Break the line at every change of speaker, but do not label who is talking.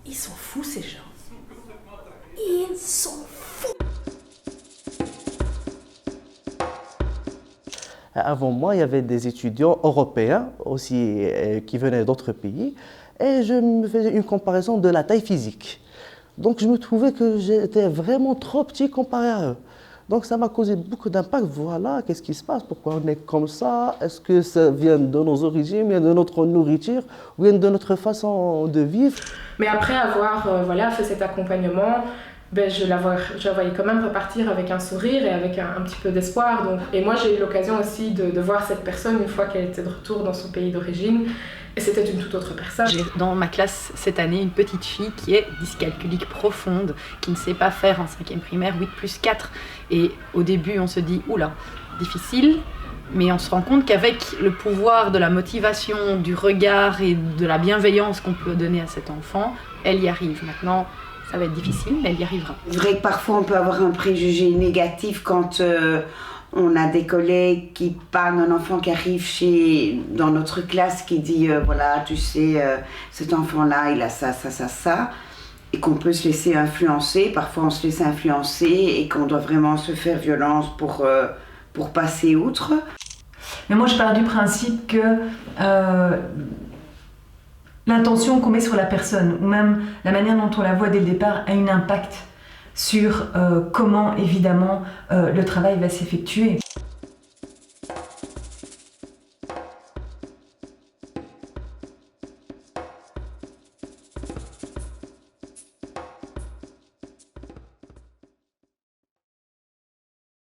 Ils sont fous ces gens. Ils sont fous.
Avant moi, il y avait des étudiants européens aussi qui venaient d'autres pays et je me faisais une comparaison de la taille physique. Donc je me trouvais que j'étais vraiment trop petit comparé à eux. Donc ça m'a causé beaucoup d'impact. Voilà, qu'est-ce qui se passe? Pourquoi on est comme ça? Est-ce que ça vient de nos origines, vient de notre nourriture, ou vient de notre façon de vivre?
Mais après avoir fait cet accompagnement, je la voyais quand même repartir avec un sourire et avec un petit peu d'espoir. Et moi, j'ai eu l'occasion aussi de voir cette personne une fois qu'elle était de retour dans son pays d'origine. Et c'était une toute autre personne.
J'ai dans ma classe cette année une petite fille qui est dyscalculique profonde, qui ne sait pas faire en 5e primaire 8+4. Et au début, on se dit, oula, difficile. Mais on se rend compte qu'avec le pouvoir de la motivation, du regard et de la bienveillance qu'on peut donner à cet enfant, elle y arrive. Maintenant, ça va être difficile, mais elle y arrivera.
C'est vrai que parfois on peut avoir un préjugé négatif quand on a des collègues qui parlent d'un enfant qui arrive dans notre classe qui dit voilà, tu sais, cet enfant-là, il a ça, ça, ça, ça, et qu'on peut se laisser influencer. Parfois on se laisse influencer et qu'on doit vraiment se faire violence pour passer outre.
Mais moi je pars du principe que l'intention qu'on met sur la personne, ou même la manière dont on la voit dès le départ, a un impact sur comment évidemment le travail va s'effectuer.